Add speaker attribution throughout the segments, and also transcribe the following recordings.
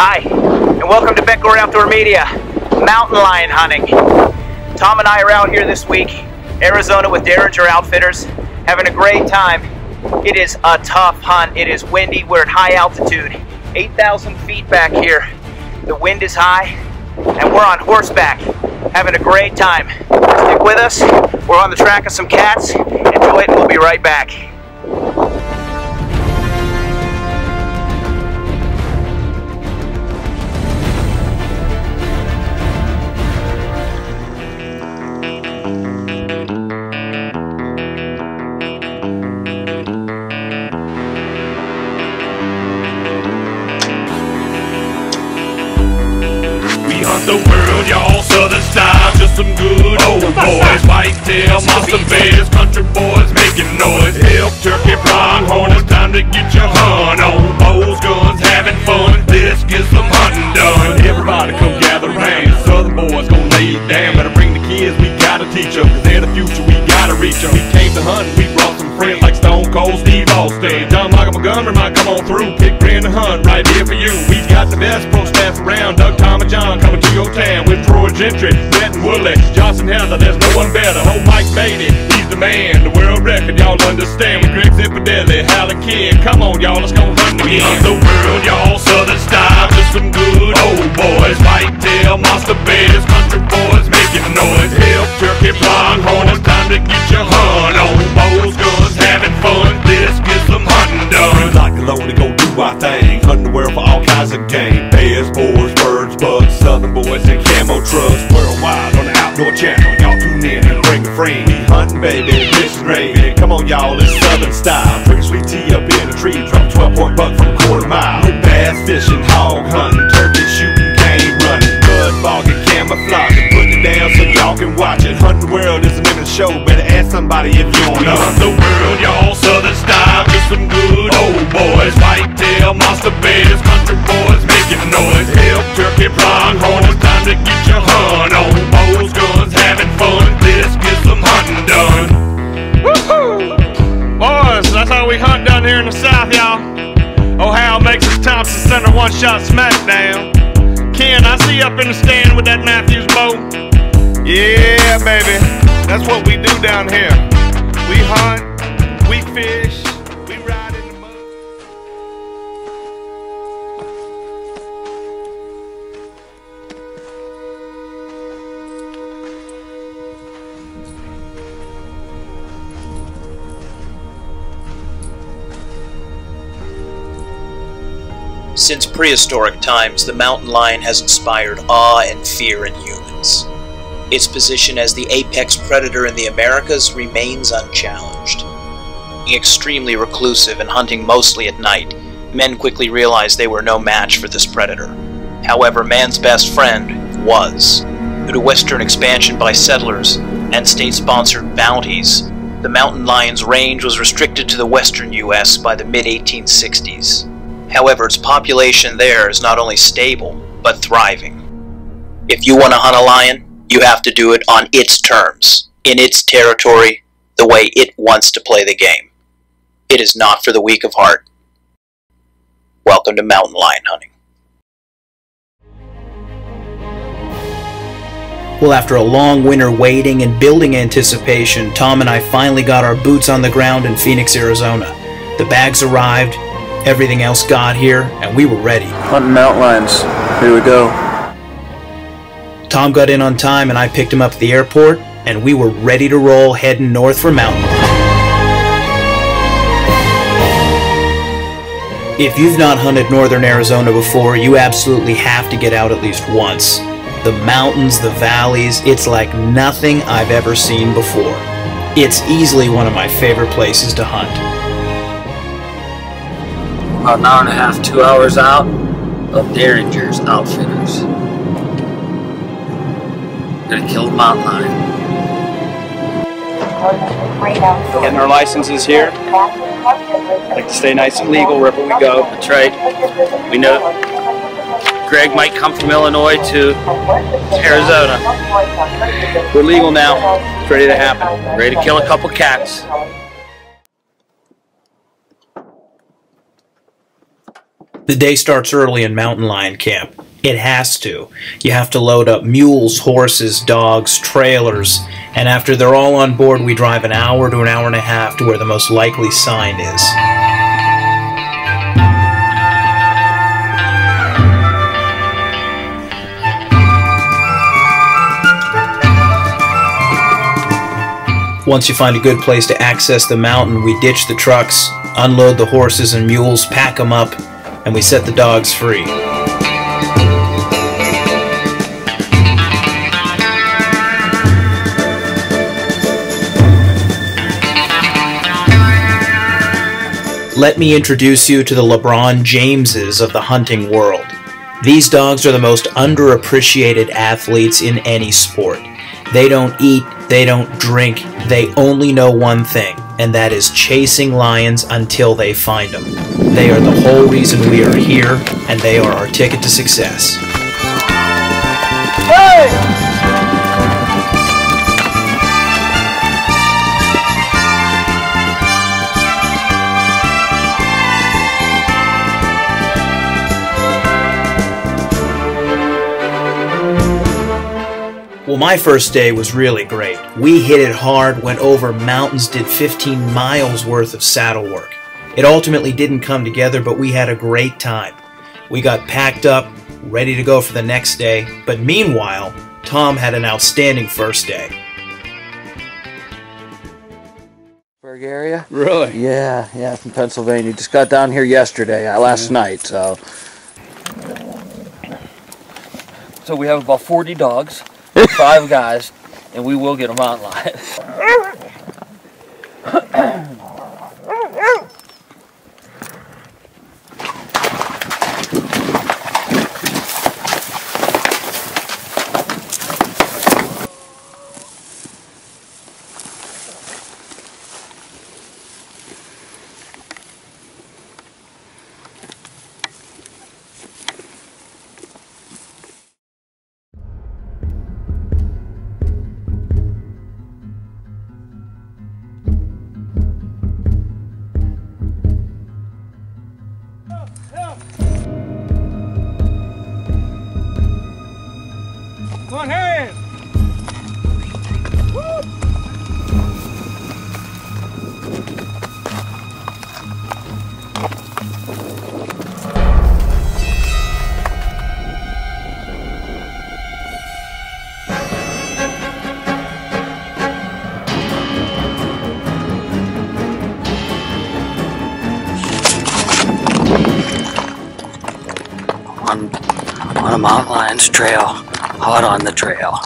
Speaker 1: Hi, and welcome to Beckler Outdoor Media, mountain lion hunting. Tom and I are out here this week, Arizona with Derringer Outfitters, having a great time. It is a tough hunt. It is windy. We're at high altitude, 8,000 feet back here. The wind is high, and we're on horseback, having a great time. Stick with us. We're on the track of some cats. Enjoy it, and we'll be right back.
Speaker 2: The world, y'all, southern style, just some good old boys. Whitetail, monster bears, country boys making noise. Elk, turkey, pronghorn, it's time to get your hunt on. Bows, guns, having fun, let's get some hunting done. Everybody come gather round, southern boys gon' lay it down. Better bring the kids, we gotta teach them, cause they're the future, we gotta reach them. We came to hunt, we brought some friends like Stone Cold Steve Austin. John Michael Montgomery might come on through, pick brand to hunt right here for you. We got the best pro staff around, Doug, Tom, and John coming to your town with Troy Gentry, Brett and Woolley, Johnson Heather, there's no one better. Oh, Mike Beatty, he's the man, the world record, y'all understand. With Greg Zipadelli, Hallie King, come on y'all, let's go hunt again. We hunt the world, y'all, southern style, just some good old boys. Whitetail, monster bears, country boys making noise. Elk, turkey, pronghorn, it's time to get your hunt on. Bows, guns, having fun, let's get some hunting done. We like the load to go do our thing, hunting the world for all kinds of game. Bears, boars, birds, bugs, southern boys and camo trucks. Worldwide on the Outdoor Channel, y'all tune in and bring a friend. We hunting, baby, this is gravy. Come on y'all, it's southern style. Drink a sweet tea up in a tree, drop a 12-point buck from a quarter-mile. Bass fishing, hog hunting, turkey shooting, game running, mud bogging, camouflaging, putting it down so y'all can watch it. Hunting the world is the name of the show, better ask somebody if you don't know. We hunt the world, y'all, southern style, get some good old boys. Whitetail, monster bears, country boys making noise. Elk, turkey, pronghorn, it's time to get your hunt on. Bows, guns, having fun, let's get some hunting done. Woohoo! Boys, that's how we hunt down here in the South, y'all. Ohio makes us Thompson Center one-shot smackdown. Ken, I see you up in the stand with that Matthews bow. Yeah, baby, that's what we do down here. We hunt, we fish, we ride in the mud.
Speaker 1: Since prehistoric times, the mountain lion has inspired awe and fear in humans. Its position as the apex predator in the Americas remains unchallenged. Being extremely reclusive and hunting mostly at night, men quickly realized they were no match for this predator. However, man's best friend was. Due to Western expansion by settlers and state-sponsored bounties, the mountain lion's range was restricted to the western U.S. by the mid-1860s. However, its population there is not only stable, but thriving. If you want to hunt a lion, you have to do it on its terms, in its territory, the way it wants to play the game. It is not for the weak of heart. Welcome to mountain lion hunting. Well, after a long winter waiting and building anticipation, Tom and I finally got our boots on the ground in Phoenix, Arizona. The bags arrived, everything else got here, and we were ready.
Speaker 3: Hunting mountain lions. Here we go.
Speaker 1: Tom got in on time and I picked him up at the airport, and we were ready to roll heading north for mountain lion. If you've not hunted northern Arizona before, you absolutely have to get out at least once. The mountains, the valleys, it's like nothing I've ever seen before. It's easily one of my favorite places to hunt.
Speaker 3: About an hour and a half, 2 hours out of Derringer's Outfitters. Gonna kill the mountain lion.
Speaker 4: Getting our licenses here. Like to stay nice and legal wherever we go.
Speaker 3: That's right. We know Greg might come from Illinois to Arizona.
Speaker 4: We're legal now. It's ready to happen.
Speaker 3: Ready to kill a couple cats.
Speaker 1: The day starts early in Mountain Lion Camp. It has to. You have to load up mules, horses, dogs, trailers, and after they're all on board, we drive an hour to an hour and a half to where the most likely sign is. Once you find a good place to access the mountain, we ditch the trucks, unload the horses and mules, pack them up, and we set the dogs free. Let me introduce you to the LeBron Jameses of the hunting world. These dogs are the most underappreciated athletes in any sport. They don't eat, they don't drink, they only know one thing, and that is chasing lions until they find them. They are the whole reason we are here, and they are our ticket to success. Hey! Well, my first day was really great. We hit it hard, went over mountains, did 15 miles worth of saddle work. It ultimately didn't come together, but we had a great time. We got packed up, ready to go for the next day, but meanwhile, Tom had an outstanding first day.
Speaker 5: Berg area?
Speaker 4: Really?
Speaker 5: Yeah, from Pennsylvania. Just got down here yesterday, last night, so. So we have about 40 dogs. 5 guys, and we will get a mountain lion.
Speaker 4: Come on, Harriet!
Speaker 5: On a mountain lion's trail, hot on the trail.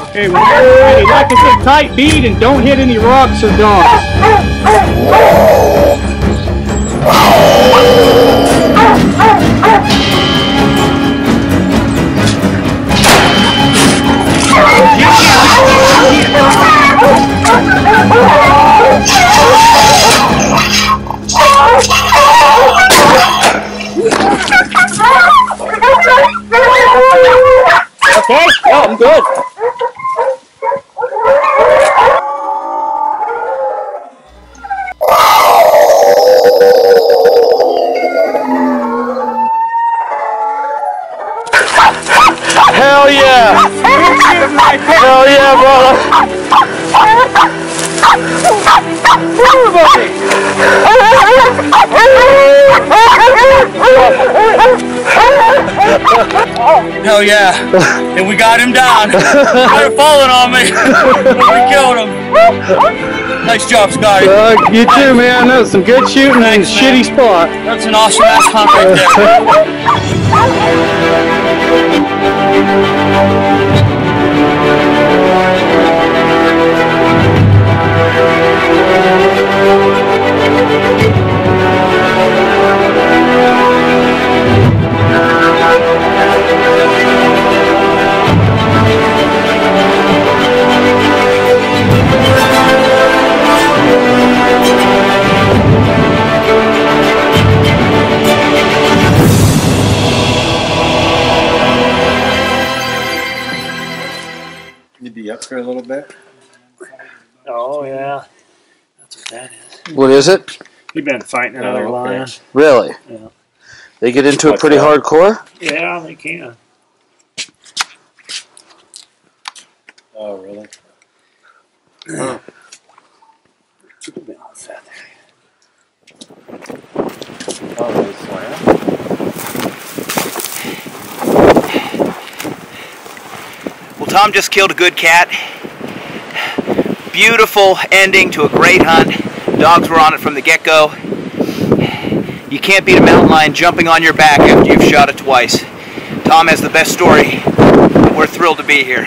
Speaker 4: Okay, when you're ready, like a good tight bead and don't hit any rocks or dogs. Okay? Yeah, I'm good.
Speaker 5: Hell yeah! Hell yeah, brother!
Speaker 3: Hell yeah. And we got him down. Started falling on me. We killed him. Nice job, Scotty.
Speaker 4: You too, man. That was some good shooting and a shitty spot.
Speaker 3: That's an awesome ass hunt right there.
Speaker 6: her a little bit.
Speaker 5: Oh, yeah. That's what that is.
Speaker 7: What is it?
Speaker 6: You've been fighting another lion.
Speaker 7: Really?
Speaker 6: Yeah.
Speaker 7: They get into it pretty hardcore?
Speaker 6: Yeah, they can. Oh, really?
Speaker 7: Oh.
Speaker 1: Well, Tom just killed a good cat. Beautiful ending to a great hunt. Dogs were on it from the get-go. You can't beat a mountain lion jumping on your back after you've shot it twice. Tom has the best story, and we're thrilled to be here.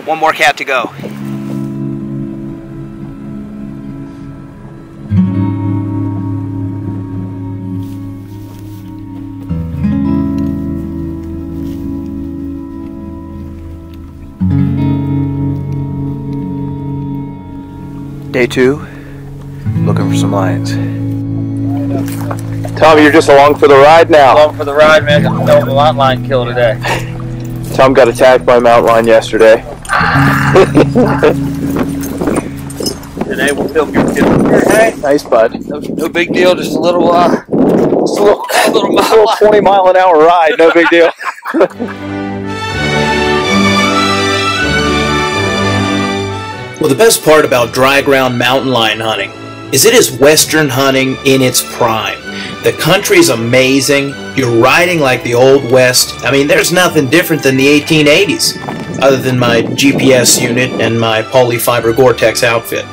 Speaker 1: One more cat to go. Day 2, looking for some lions.
Speaker 7: Tom, you're just along for the ride now.
Speaker 5: Along for the ride, man. Got the mountain lion kill today.
Speaker 7: Tom got attacked by a mountain lion yesterday.
Speaker 5: Today we'll film your kill.
Speaker 7: Hey. Nice, bud.
Speaker 5: No big deal, just a little little
Speaker 7: 20-mile-an-hour ride, no big deal.
Speaker 1: Well, the best part about dry ground mountain lion hunting is it is Western hunting in its prime. The country's amazing. You're riding like the Old West. I mean, there's nothing different than the 1880s, other than my GPS unit and my polyfiber Gore-Tex outfit.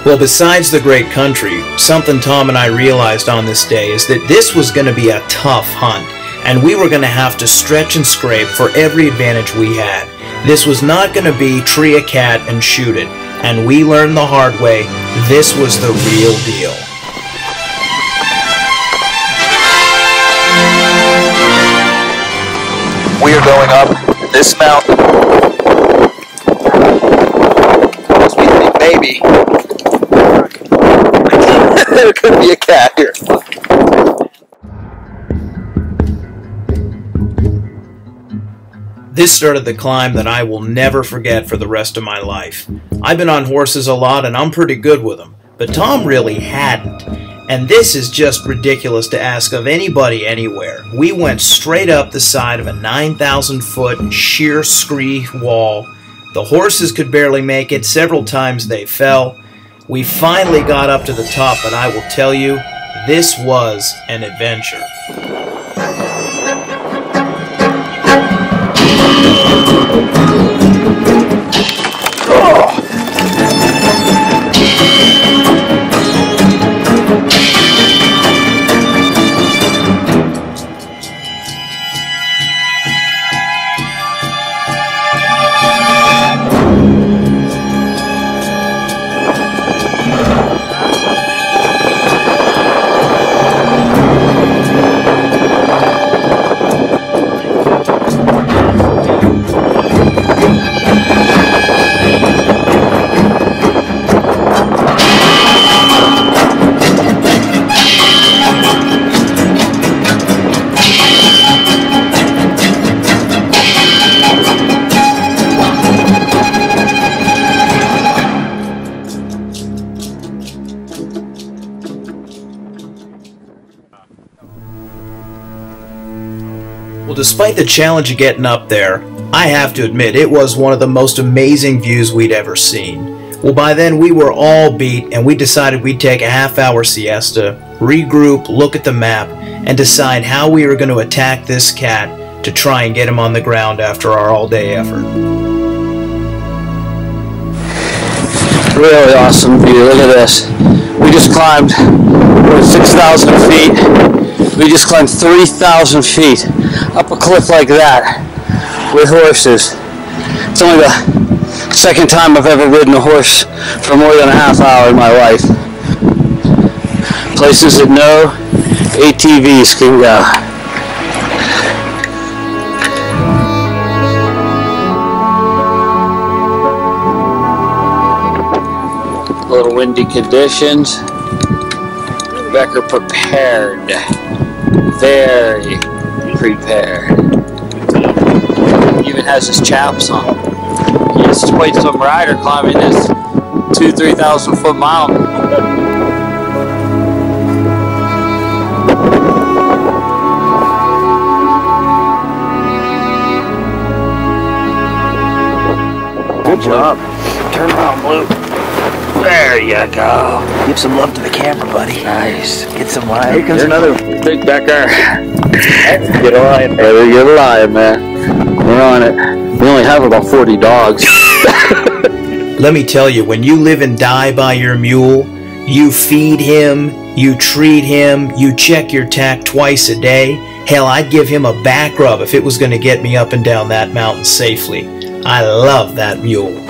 Speaker 1: Well, besides the great country, something Tom and I realized on this day is that this was going to be a tough hunt, and we were going to have to stretch and scrape for every advantage we had. This was not going to be tree a cat and shoot it, and we learned the hard way, this was the real deal.
Speaker 7: We are going up this mountain. As we think maybe there could be a cat here.
Speaker 1: This started the climb that I will never forget for the rest of my life. I've been on horses a lot and I'm pretty good with them, but Tom really hadn't. And this is just ridiculous to ask of anybody anywhere. We went straight up the side of a 9,000-foot sheer scree wall. The horses could barely make it. Several times they fell. We finally got up to the top, but I will tell you, this was an adventure. Well, despite the challenge of getting up there, I have to admit it was one of the most amazing views we'd ever seen. Well, by then we were all beat and we decided we'd take a half-hour siesta, regroup, look at the map, and decide how we were going to attack this cat to try and get him on the ground after our all-day effort.
Speaker 7: Really awesome view. Look at this. We just climbed 6,000 feet.
Speaker 5: We just climbed 3,000 feet up a cliff like that with horses. It's only the second time I've ever ridden a horse for more than a half hour in my life. Places that no ATVs can go. A little windy conditions. Becker prepared. Very prepared. He even has his chaps on. He has quite some rider climbing this 2,000-3,000 foot mountain.
Speaker 7: Good job. Turn around, Blue.
Speaker 5: There you go.
Speaker 7: Give some love to the camera, buddy.
Speaker 5: Nice.
Speaker 7: Get some lion.
Speaker 5: Here comes another big Becker.
Speaker 7: Get a lion.
Speaker 5: Better get a lion, man. We're on it. We only have about 40 dogs.
Speaker 1: Let me tell you, when you live and die by your mule, you feed him, you treat him, you check your tack twice a day. Hell, I'd give him a back rub if it was going to get me up and down that mountain safely. I love that mule.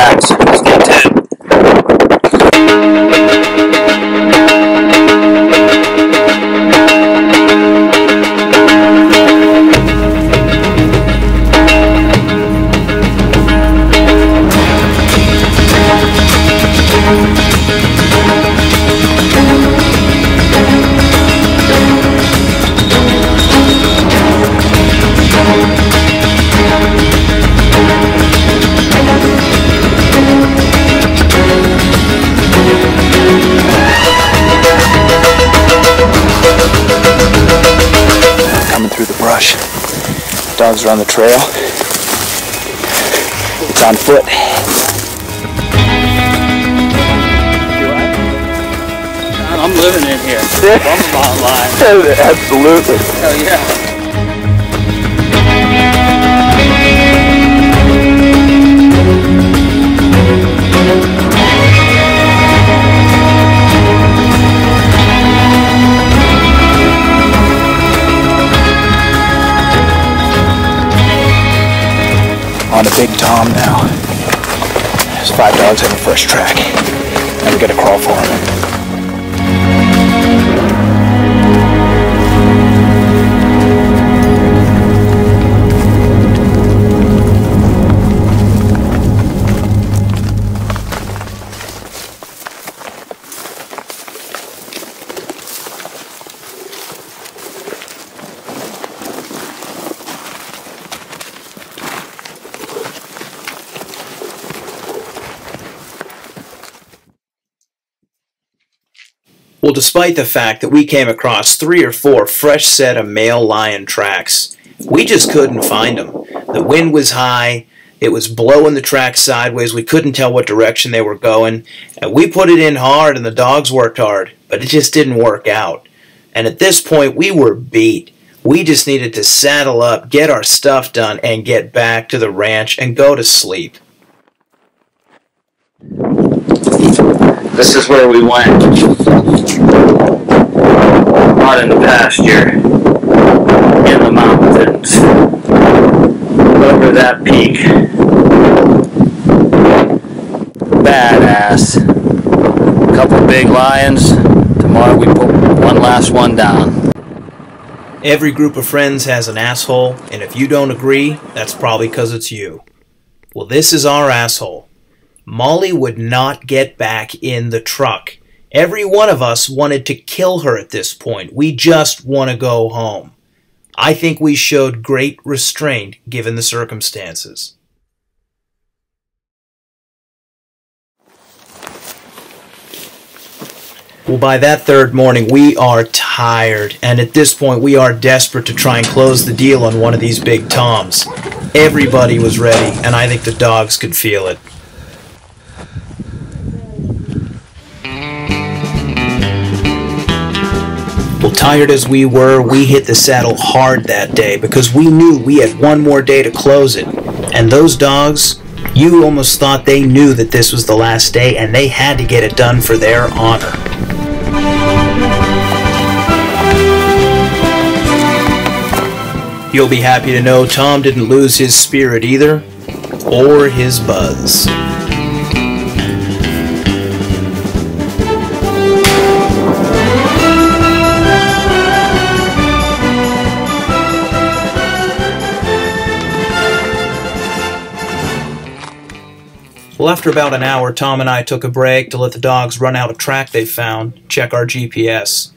Speaker 5: Let's get to it.
Speaker 7: Dogs are on the trail. It's on foot.
Speaker 5: I'm living in here. I'm a mountain lion.
Speaker 7: Absolutely.
Speaker 5: Hell yeah.
Speaker 7: On to Big Tom now. There's 5 dogs on the first track. And we gotta crawl for them.
Speaker 1: Well, despite the fact that we came across 3 or 4 fresh set of male lion tracks, we just couldn't find them. The wind was high, it was blowing the tracks sideways, we couldn't tell what direction they were going, and we put it in hard and the dogs worked hard, but it just didn't work out. And at this point, we were beat. We just needed to saddle up, get our stuff done, and get back to the ranch and go to sleep.
Speaker 5: This is where we went. Out in the pasture, in the mountains, over that peak. Badass. A couple big lions. Tomorrow we put one last one down.
Speaker 1: Every group of friends has an asshole, and if you don't agree, that's probably because it's you. Well, this is our asshole. Molly would not get back in the truck. Every one of us wanted to kill her at this point. We just want to go home. I think we showed great restraint given the circumstances. Well, by that third morning, we are tired, and at this point, we are desperate to try and close the deal on one of these big toms. Everybody was ready, and I think the dogs could feel it. Well, tired as we were, we hit the saddle hard that day because we knew we had one more day to close it. And those dogs, you almost thought they knew that this was the last day and they had to get it done for their honor. You'll be happy to know Tom didn't lose his spirit either, or his buzz. Well, after about an hour, Tom and I took a break to let the dogs run out a track they found, check our GPS.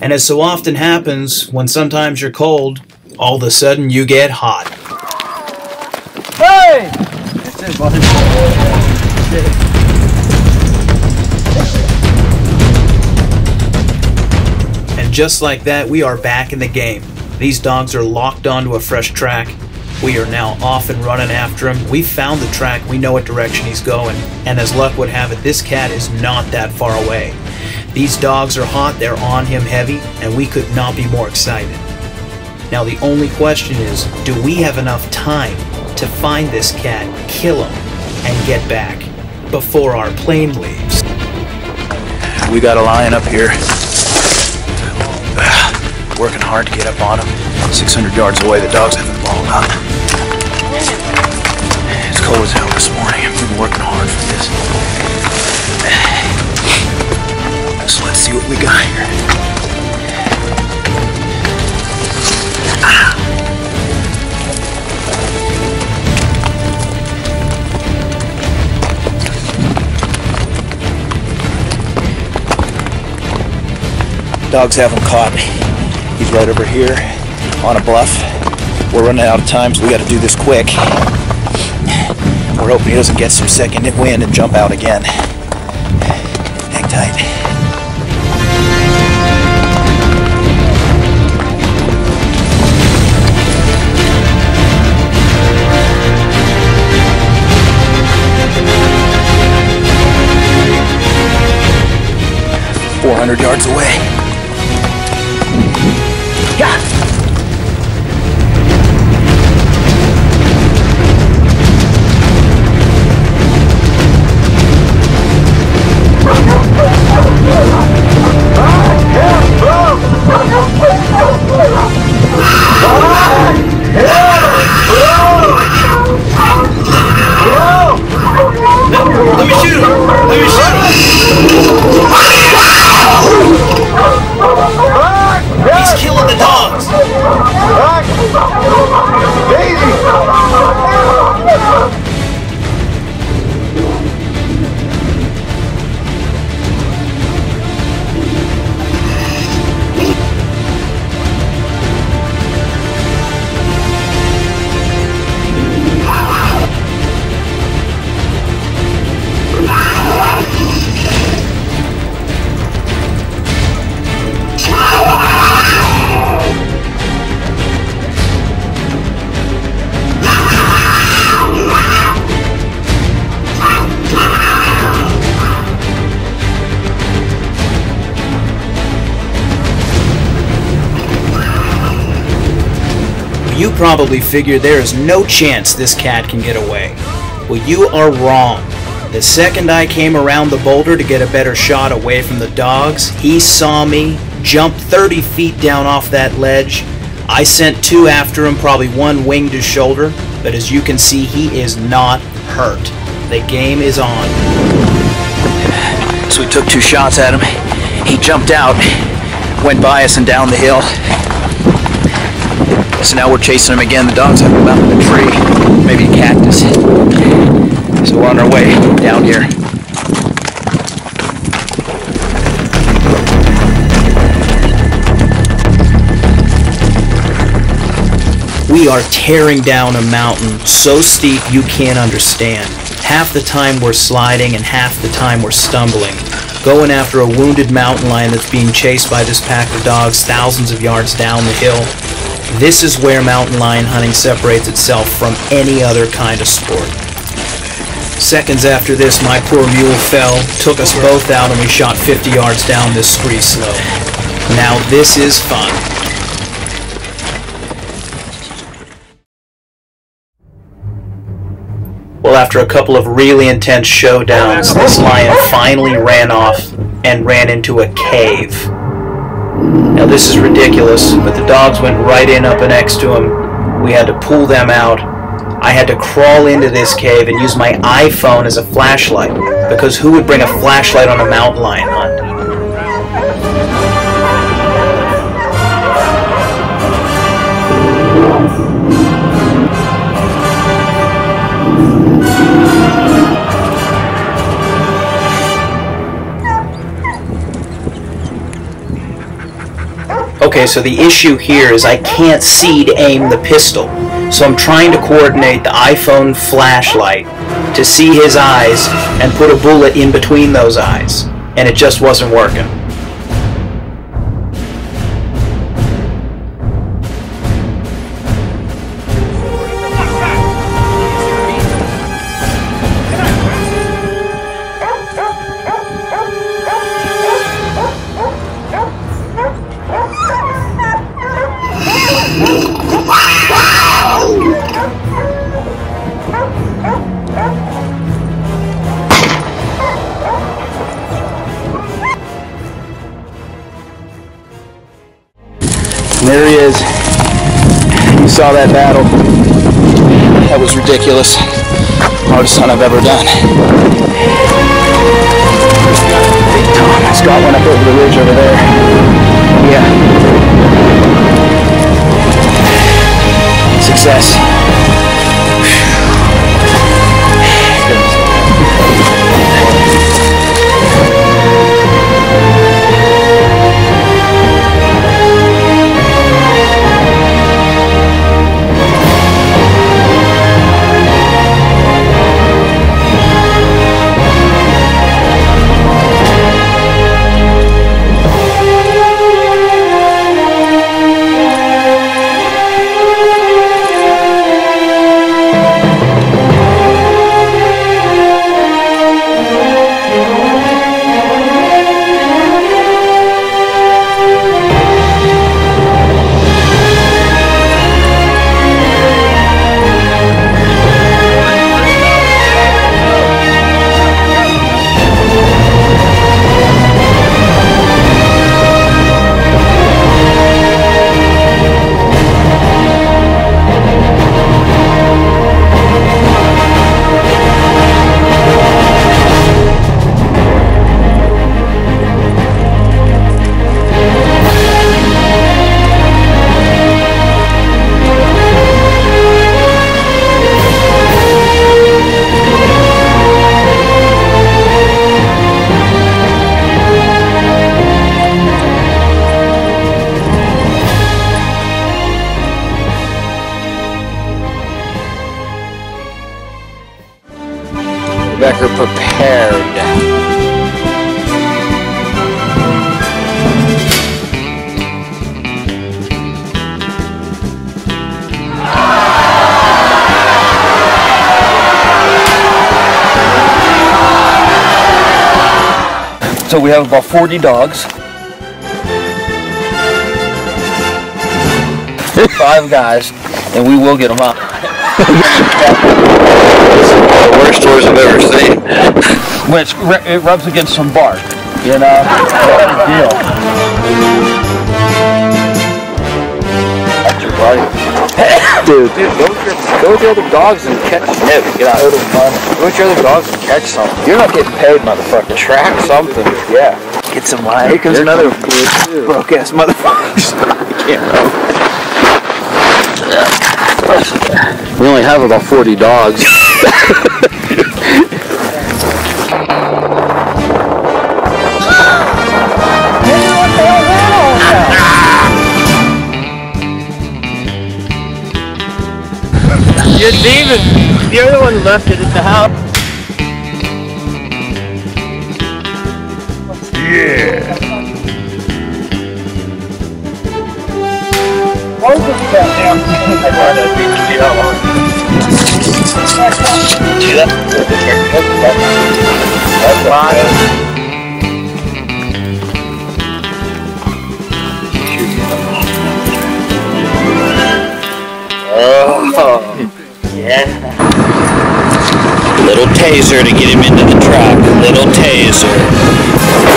Speaker 1: And as so often happens, when sometimes you're cold, all of a sudden you get hot.
Speaker 5: Hey! That's it, buddy.
Speaker 1: And just like that, we are back in the game. These dogs are locked onto a fresh track. We are now off and running after him. We found the track, we know what direction he's going, and as luck would have it, this cat is not that far away. These dogs are hot, they're on him heavy, and we could not be more excited. Now the only question is, do we have enough time to find this cat, kill him, and get back before our plane leaves?
Speaker 7: We got a lion up here. Working hard to get up on him. 600 yards away, the dogs haven't blown up. It's cold as hell this morning. I've been working hard for this. So let's see what we got here. Dogs have him caught. He's right over here on a bluff. We're running out of time, so we got to do this quick. We're hoping he doesn't get some second wind and jump out again. Hang tight. Yards away. Yeah.
Speaker 1: Let me shoot him! Let me shoot him! He's killing the dogs! You probably figure there is no chance this cat can get away. Well, you are wrong. The second I came around the boulder to get a better shot away from the dogs, he saw me, jumped 30 feet down off that ledge. I sent two after him, probably one winged his shoulder, but as you can see, he is not hurt. The game is on.
Speaker 7: So we took two shots at him. He jumped out, went by us and down the hill. So now we're chasing him again. The dogs have him up in a tree, maybe a cactus. So we're on our way down here.
Speaker 1: We are tearing down a mountain so steep you can't understand. Half the time we're sliding and half the time we're stumbling, going after a wounded mountain lion that's being chased by this pack of dogs thousands of yards down the hill. This is where mountain lion hunting separates itself from any other kind of sport. Seconds after this, my poor mule fell, took us both out, and we shot 50 yards down this scree slope. Now this is fun. Well, after a couple of really intense showdowns, this lion finally ran off and ran into a cave. Now this is ridiculous, but the dogs went right in up next to him. We had to pull them out. I had to crawl into this cave and use my iPhone as a flashlight, because who would bring a flashlight on a mountain lion hunt? Okay, so the issue here is I can't see to aim the pistol, so I'm trying to coordinate the iPhone flashlight to see his eyes and put a bullet in between those eyes, and it just wasn't working.
Speaker 7: There he is. You saw that battle. That was ridiculous. Hardest hunt I've ever done. It's got one up over the ridge over there. Yeah. Success. Becker prepared. So we have about 40 dogs. 5 guys, and we will get them out. The worst horse I've ever seen. When it rubs against some bark, you know? Big deal. That's your buddy. Dude, go with the other dogs and catch some. Get out. Go with your other dogs and catch something. You're not getting paid, motherfucker. Track something. Yeah. Get some line. Here comes another broke ass motherfucker. Can't run. We only have about 40 dogs. You're the one who left it at the house.
Speaker 2: Yeah.
Speaker 7: See that? That's fine. Oh, yeah.
Speaker 5: Little taser to get him into the truck. Little taser.